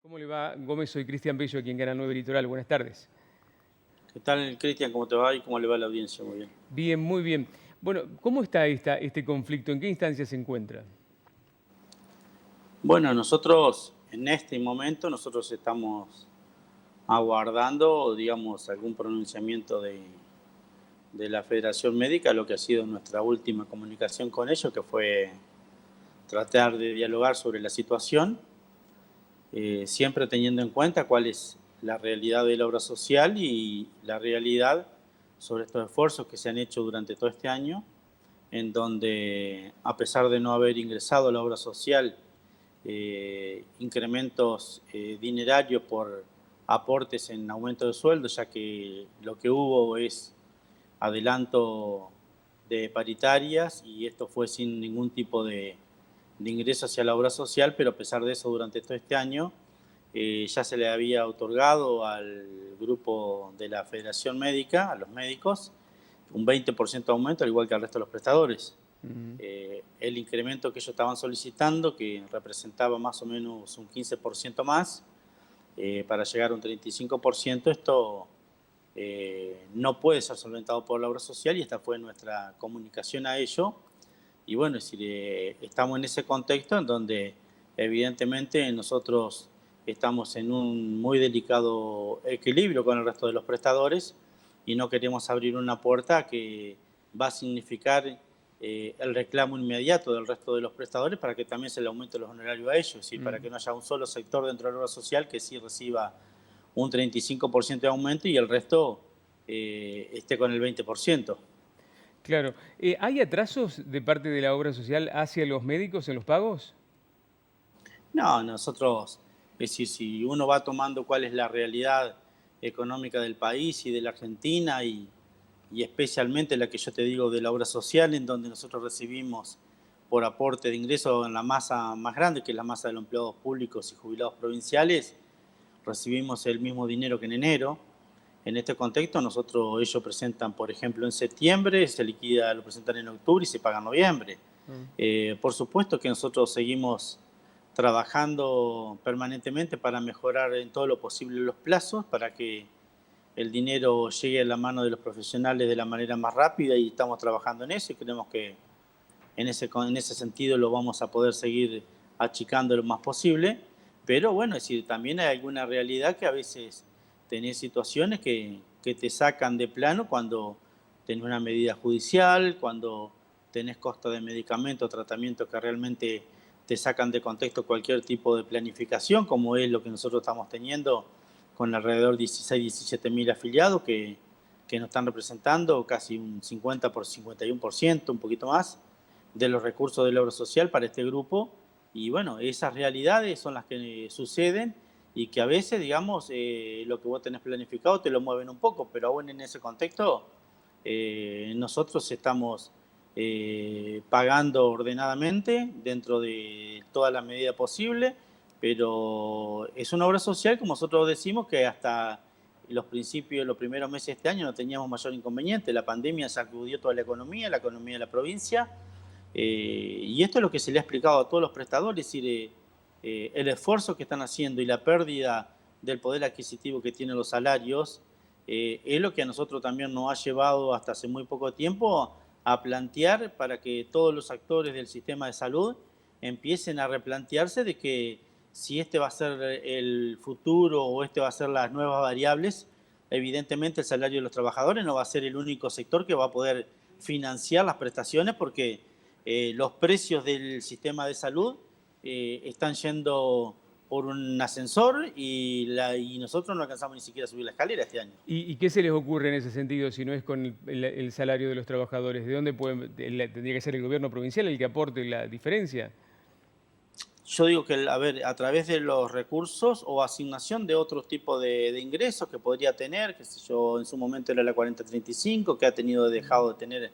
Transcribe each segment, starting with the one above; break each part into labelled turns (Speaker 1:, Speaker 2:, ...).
Speaker 1: ¿Cómo le va, Gómez? Soy Cristian Bello, aquí en Canal 9 Litoral. Buenas tardes.
Speaker 2: ¿Qué tal, Cristian? ¿Cómo te va y cómo le va a la audiencia? Muy bien.
Speaker 1: Bien, muy bien. Bueno, ¿cómo está este conflicto? ¿En qué instancia se encuentra?
Speaker 2: Bueno, nosotros en este momento nosotros estamos aguardando, digamos, algún pronunciamiento de la Federación Médica, lo que ha sido nuestra última comunicación con ellos, que fue tratar de dialogar sobre la situación, siempre teniendo en cuenta cuál es la realidad de la obra social y la realidad sobre estos esfuerzos que se han hecho durante todo este año, en donde, a pesar de no haber ingresado a la obra social, incrementos dinerarios por aportes en aumento de sueldo, ya que lo que hubo es adelanto de paritarias y esto fue sin ningún tipo de ingreso hacia la obra social, pero a pesar de eso, durante todo este año ya se le había otorgado al grupo de la Federación Médica, a los médicos, un 20% de aumento, al igual que al resto de los prestadores.
Speaker 1: Ujú.
Speaker 2: El incremento que ellos estaban solicitando, que representaba más o menos un 15% más, para llegar a un 35%, esto no puede ser solventado por la obra social y esta fue nuestra comunicación a ello. Y bueno, es decir, estamos en ese contexto en donde evidentemente nosotros estamos en un muy delicado equilibrio con el resto de los prestadores y no queremos abrir una puerta que va a significar el reclamo inmediato del resto de los prestadores para que también se le aumente los honorarios a ellos, es decir, para
Speaker 1: Mm.
Speaker 2: que no haya un solo sector dentro de la obra social que sí reciba un 35% de aumento y el resto esté con el 20%.
Speaker 1: Claro. ¿Hay atrasos de parte de la obra social hacia los médicos en los pagos?
Speaker 2: No, nosotros, es decir, si uno va tomando cuál es la realidad económica del país y de la Argentina y especialmente la que yo te digo de la obra social, en donde nosotros recibimos por aporte de ingresos en la masa más grande, que es la masa de los empleados públicos y jubilados provinciales, recibimos el mismo dinero que en enero. En este contexto, nosotros, ellos presentan, por ejemplo, en septiembre, se liquida, lo presentan en octubre y se paga en noviembre.
Speaker 1: Mm.
Speaker 2: Por supuesto que nosotros seguimos trabajando permanentemente para mejorar en todo lo posible los plazos, para que el dinero llegue a la mano de los profesionales de la manera más rápida y estamos trabajando en eso y creemos que en ese sentido lo vamos a poder seguir achicando lo más posible. Pero bueno, es decir, también hay alguna realidad que a veces tenés situaciones que te sacan de plano cuando tenés una medida judicial, cuando tenés costo de medicamento, tratamiento que realmente te sacan de contexto cualquier tipo de planificación, como es lo que nosotros estamos teniendo con alrededor de 16, 17 mil afiliados que nos están representando casi un 50 por 51%, un poquito más de los recursos de la obra social para este grupo. Y bueno, esas realidades son las que suceden y que a veces, digamos, lo que vos tenés planificado te lo mueven un poco, pero aún en ese contexto nosotros estamos pagando ordenadamente dentro de toda la medida posible, pero es una obra social, como nosotros decimos, que hasta los principios, los primeros meses de este año no teníamos mayor inconveniente. La pandemia sacudió toda la economía de la provincia, y esto es lo que se le ha explicado a todos los prestadores, es decir, el esfuerzo que están haciendo y la pérdida del poder adquisitivo que tienen los salarios es lo que a nosotros también nos ha llevado hasta hace muy poco tiempo a plantear para que todos los actores del sistema de salud empiecen a replantearse de que si este va a ser el futuro o este va a ser las nuevas variables, evidentemente el salario de los trabajadores no va a ser el único sector que va a poder financiar las prestaciones porque los precios del sistema de salud están yendo por un ascensor y nosotros no alcanzamos ni siquiera a subir la escalera este año.
Speaker 1: ¿Y qué se les ocurre en ese sentido si no es con el salario de los trabajadores? ¿De dónde tendría que ser el gobierno provincial el que aporte la diferencia?
Speaker 2: Yo digo que, a ver, a través de los recursos o asignación de otros tipos de ingresos que podría tener, que sé yo, en su momento era la 4035, que ha tenido dejado de tener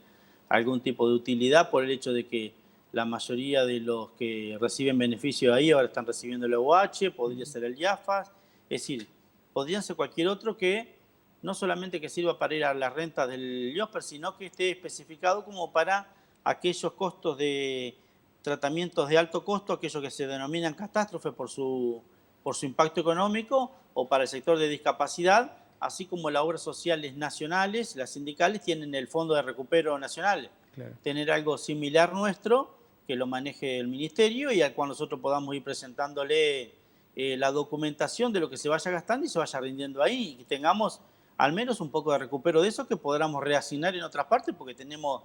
Speaker 2: algún tipo de utilidad por el hecho de que la mayoría de los que reciben beneficio ahí ahora están recibiendo el OH, podría
Speaker 1: Ujú.
Speaker 2: ser el IAFAS, es decir, podrían ser cualquier otro que no solamente que sirva para ir a las rentas del IOSPER, sino que esté especificado como para aquellos costos de tratamientos de alto costo, aquellos que se denominan catástrofe por su por su impacto económico o para el sector de discapacidad, así como las obras sociales nacionales, las sindicales tienen el Fondo de Recupero Nacional.
Speaker 1: Claro.
Speaker 2: Tener algo similar nuestro, que lo maneje el ministerio y al cual nosotros podamos ir presentándole la documentación de lo que se vaya gastando y se vaya rindiendo ahí y que tengamos al menos un poco de recupero de eso que podamos reasignar en otras partes porque tenemos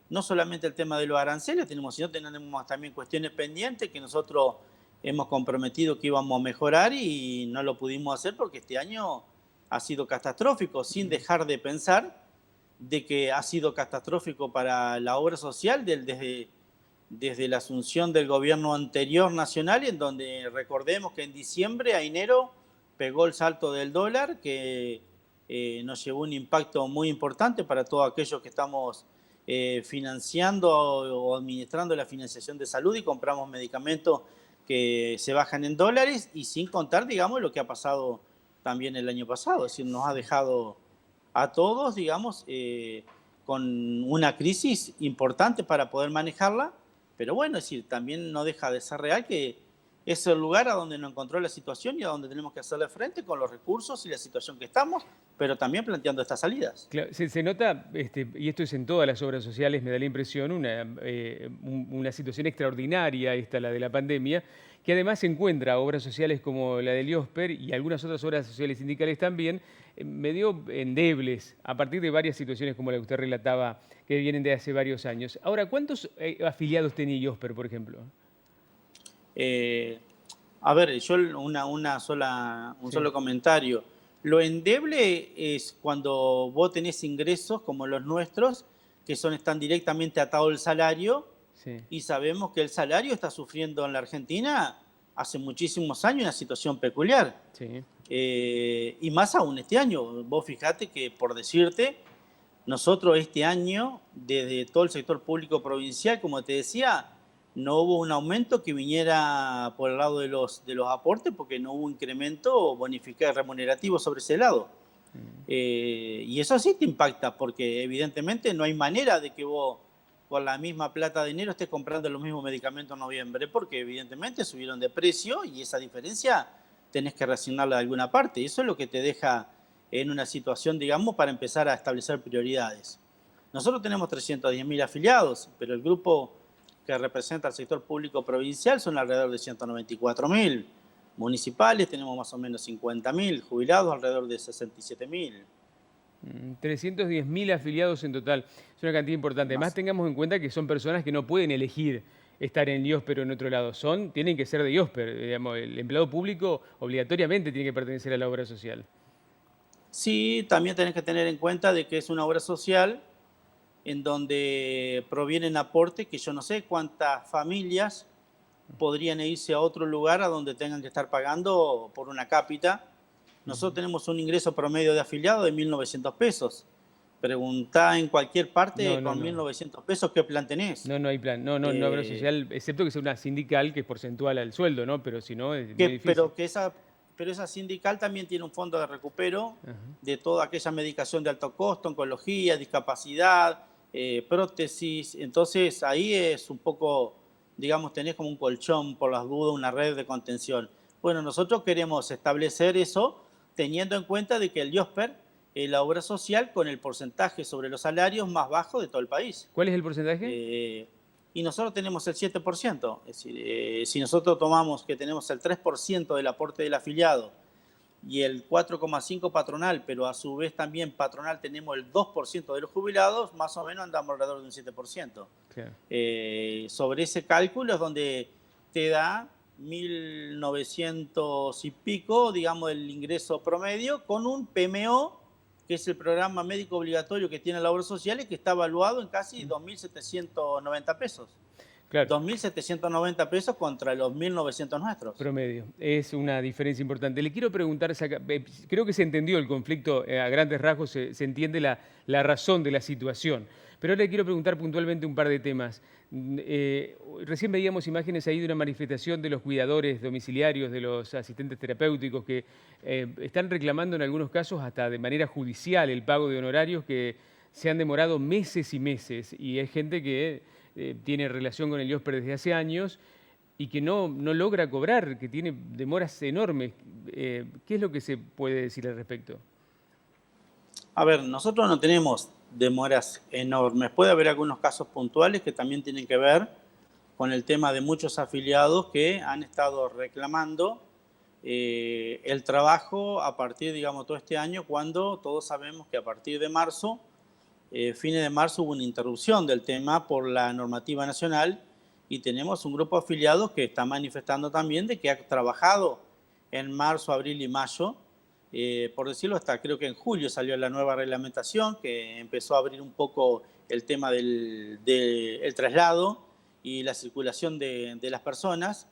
Speaker 2: no solamente el tema de los aranceles, sino tenemos también cuestiones pendientes que nosotros hemos comprometido que íbamos a mejorar y no lo pudimos hacer porque este año ha sido catastrófico, sin dejar de pensar de que ha sido catastrófico para la obra social desde la asunción del gobierno anterior nacional, en donde recordemos que en diciembre a enero pegó el salto del dólar, que nos llevó un impacto muy importante para todos aquellos que estamos financiando o administrando la financiación de salud y compramos medicamentos que se bajan en dólares y sin contar, digamos, lo que ha pasado también el año pasado. Es decir, nos ha dejado a todos, digamos, con una crisis importante para poder manejarla, pero bueno, es decir, también no deja de ser real que es el lugar a donde nos encontró la situación y a donde tenemos que hacerle frente con los recursos y la situación que estamos, pero también planteando estas salidas.
Speaker 1: Claro, se nota, y esto es en todas las obras sociales, me da la impresión, una situación extraordinaria, esta, la de la pandemia, que además se encuentra obras sociales como la del IOSPER y algunas otras obras sociales sindicales también, medio endebles, a partir de varias situaciones como la que usted relataba, que vienen de hace varios años. Ahora, ¿cuántos afiliados tenía IOSPER, por ejemplo?
Speaker 2: A ver, yo solo comentario. Lo endeble es cuando vos tenés ingresos como los nuestros, que están directamente atados al salario,
Speaker 1: Sí.
Speaker 2: y sabemos que el salario está sufriendo en la Argentina hace muchísimos años una situación peculiar.
Speaker 1: Sí.
Speaker 2: Y más aún este año. Vos fijate que, por decirte, nosotros este año, desde todo el sector público provincial, como te decía, no hubo un aumento que viniera por el lado de los aportes porque no hubo incremento bonificado remunerativo sobre ese lado. Y eso sí te impacta porque evidentemente no hay manera de que vos con la misma plata de enero estés comprando los mismos medicamentos en noviembre porque evidentemente subieron de precio y esa diferencia tenés que reasignarla de alguna parte. Y eso es lo que te deja en una situación, digamos, para empezar a establecer prioridades. Nosotros tenemos 310.000 afiliados, pero el grupo que representa al sector público provincial son alrededor de 194.000. Municipales tenemos más o menos 50.000, jubilados alrededor de 67.000.
Speaker 1: 310.000 afiliados en total, es una cantidad importante. Además, tengamos en cuenta que son personas que no pueden elegir estar en IOSPER o en otro lado, tienen que ser de IOSPER, digamos, el empleado público obligatoriamente tiene que pertenecer a la obra social.
Speaker 2: Sí, también tenés que tener en cuenta de que es una obra social en donde provienen aportes que yo no sé cuántas familias podrían irse a otro lugar a donde tengan que estar pagando por una cápita. Nosotros tenemos un ingreso promedio de afiliado de 1.900 pesos. Preguntá en cualquier parte con 1.900 pesos qué plan tenés.
Speaker 1: No hay plan. No obra social, excepto que sea una sindical que es porcentual al sueldo, ¿no? Pero si no, es muy difícil.
Speaker 2: Pero esa sindical también tiene un fondo de recupero de toda aquella medicación de alto costo, oncología, discapacidad, prótesis. Entonces ahí es un poco, digamos, tenés como un colchón por las dudas, una red de contención. Bueno, nosotros queremos establecer eso teniendo en cuenta de que el IOSPER es la obra social con el porcentaje sobre los salarios más bajo de todo el país.
Speaker 1: ¿Cuál es el porcentaje?
Speaker 2: Y nosotros tenemos el 7%. Es decir, si nosotros tomamos que tenemos el 3% del aporte del afiliado y el 4,5% patronal, pero a su vez también patronal tenemos el 2% de los jubilados, más o menos andamos alrededor de un 7%. Claro. Sobre ese cálculo es donde te da 1.900 y pico, digamos, el ingreso promedio, con un PMO, que es el programa médico obligatorio que tiene la obra social y que está evaluado en casi 2.790 pesos. Claro. 2.790 pesos contra los 1.900 nuestros.
Speaker 1: Promedio. Es una diferencia importante. Le quiero preguntar, creo que se entendió el conflicto a grandes rasgos, se entiende la razón de la situación. Pero ahora le quiero preguntar puntualmente un par de temas. Recién veíamos imágenes ahí de una manifestación de los cuidadores domiciliarios, de los asistentes terapéuticos, que están reclamando en algunos casos hasta de manera judicial el pago de honorarios que se han demorado meses y meses. Y hay gente que tiene relación con el IOSPER desde hace años y que no logra cobrar, que tiene demoras enormes. ¿Qué es lo que se puede decir al respecto?
Speaker 2: A ver, nosotros no tenemos demoras enormes. Puede haber algunos casos puntuales que también tienen que ver con el tema de muchos afiliados que han estado reclamando el trabajo a partir, digamos, todo este año, cuando todos sabemos que a partir de marzo, fines de marzo, hubo una interrupción del tema por la normativa nacional y tenemos un grupo de afiliados que está manifestando también de que ha trabajado en marzo, abril y mayo. Por decirlo, hasta creo que en julio salió la nueva reglamentación que empezó a abrir un poco el tema del traslado y la circulación de las personas.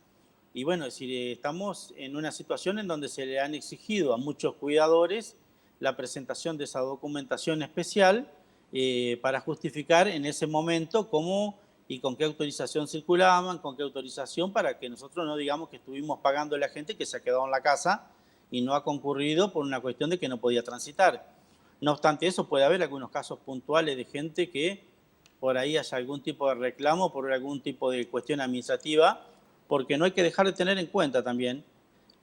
Speaker 2: Y bueno, es decir, estamos en una situación en donde se le han exigido a muchos cuidadores la presentación de esa documentación especial para justificar en ese momento cómo y con qué autorización circulaban, con qué autorización, para que nosotros no digamos que estuvimos pagando a la gente que se ha quedado en la casa y no ha concurrido por una cuestión de que no podía transitar. No obstante eso, puede haber algunos casos puntuales de gente que por ahí haya algún tipo de reclamo, por algún tipo de cuestión administrativa, porque no hay que dejar de tener en cuenta también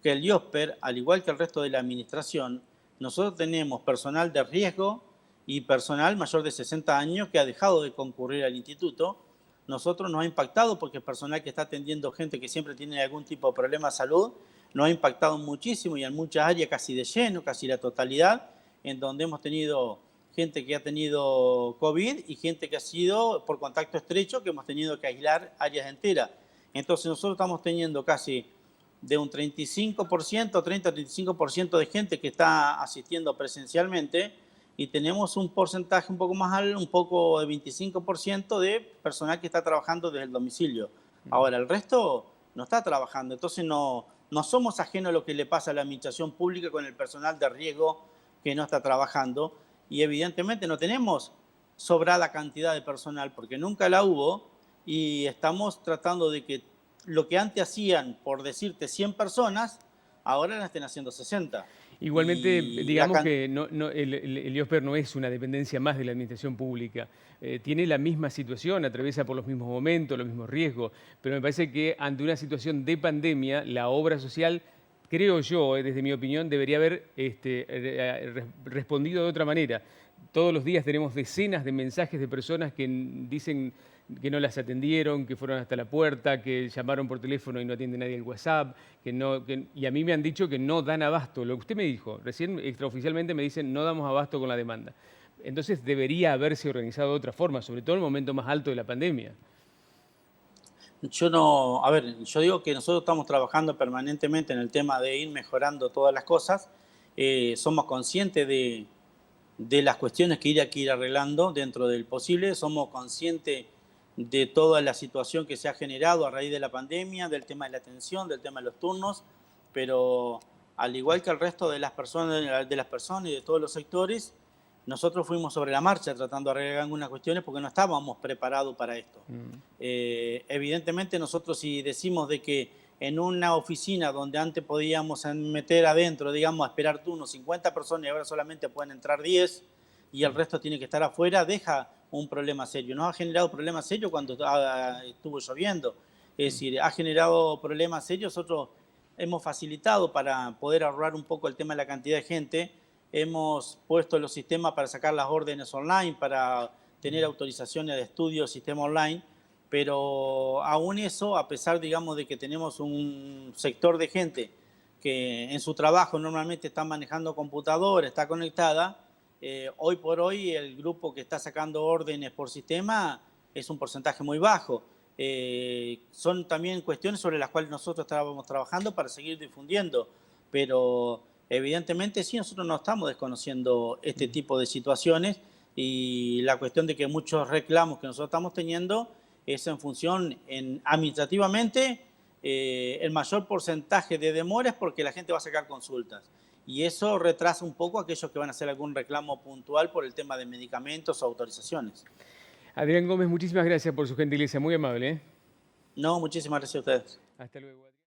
Speaker 2: que el IOSPER, al igual que el resto de la administración, nosotros tenemos personal de riesgo y personal mayor de 60 años que ha dejado de concurrir al instituto. Nosotros nos ha impactado porque el personal que está atendiendo gente que siempre tiene algún tipo de problema de salud nos ha impactado muchísimo y en muchas áreas casi de lleno, casi la totalidad, en donde hemos tenido gente que ha tenido COVID y gente que ha sido por contacto estrecho, que hemos tenido que aislar áreas enteras. Entonces nosotros estamos teniendo casi de un 35%, 30-35% de gente que está asistiendo presencialmente y tenemos un porcentaje un poco más alto, un poco de 25% de personal que está trabajando desde el domicilio. Ahora, el resto no está trabajando, entonces no somos ajenos a lo que le pasa a la administración pública con el personal de riesgo que no está trabajando y evidentemente no tenemos sobrada cantidad de personal porque nunca la hubo y estamos tratando de que lo que antes hacían, por decirte, 100 personas, ahora la estén haciendo 60.
Speaker 1: Igualmente,
Speaker 2: Y
Speaker 1: digamos que el IOSPER no es una dependencia más de la administración pública. Tiene la misma situación, atraviesa por los mismos momentos, los mismos riesgos, pero me parece que ante una situación de pandemia, la obra social, creo yo, desde mi opinión, debería haber respondido de otra manera. Todos los días tenemos decenas de mensajes de personas que dicen que no las atendieron, que fueron hasta la puerta, que llamaron por teléfono y no atiende nadie el WhatsApp, y a mí me han dicho que no dan abasto. Lo que usted me dijo, recién extraoficialmente me dicen no damos abasto con la demanda. Entonces debería haberse organizado de otra forma, sobre todo en el momento más alto de la pandemia.
Speaker 2: Yo digo que nosotros estamos trabajando permanentemente en el tema de ir mejorando todas las cosas. Somos conscientes de las cuestiones que hay que ir arreglando dentro del posible. Somos conscientes de toda la situación que se ha generado a raíz de la pandemia, del tema de la atención, del tema de los turnos, pero al igual que el resto de las personas y de todos los sectores, nosotros fuimos sobre la marcha tratando de arreglar algunas cuestiones porque no estábamos preparados para esto. Evidentemente nosotros si decimos de que en una oficina donde antes podíamos meter adentro, digamos, a esperar turnos 50 personas y ahora solamente pueden entrar 10 y el resto tiene que estar afuera, deja un problema serio. Nos ha generado problemas serios cuando estuvo lloviendo. Es decir, ha generado problemas serios. Nosotros hemos facilitado para poder ahorrar un poco el tema de la cantidad de gente. Hemos puesto los sistemas para sacar las órdenes online, para tener autorizaciones de estudio, sistema online. Pero aún eso, a pesar, digamos, de que tenemos un sector de gente que en su trabajo normalmente está manejando computadora, está conectada, hoy por hoy el grupo que está sacando órdenes por sistema es un porcentaje muy bajo. Son también cuestiones sobre las cuales nosotros estábamos trabajando para seguir difundiendo, pero evidentemente sí, nosotros no estamos desconociendo este tipo de situaciones y la cuestión de que muchos reclamos que nosotros estamos teniendo es en función, administrativamente, el mayor porcentaje de demoras porque la gente va a sacar consultas. Y eso retrasa un poco a aquellos que van a hacer algún reclamo puntual por el tema de medicamentos o autorizaciones.
Speaker 1: Adrián Gómez, muchísimas gracias por su gentileza, muy amable.
Speaker 2: No, muchísimas gracias a ustedes.
Speaker 1: Hasta luego.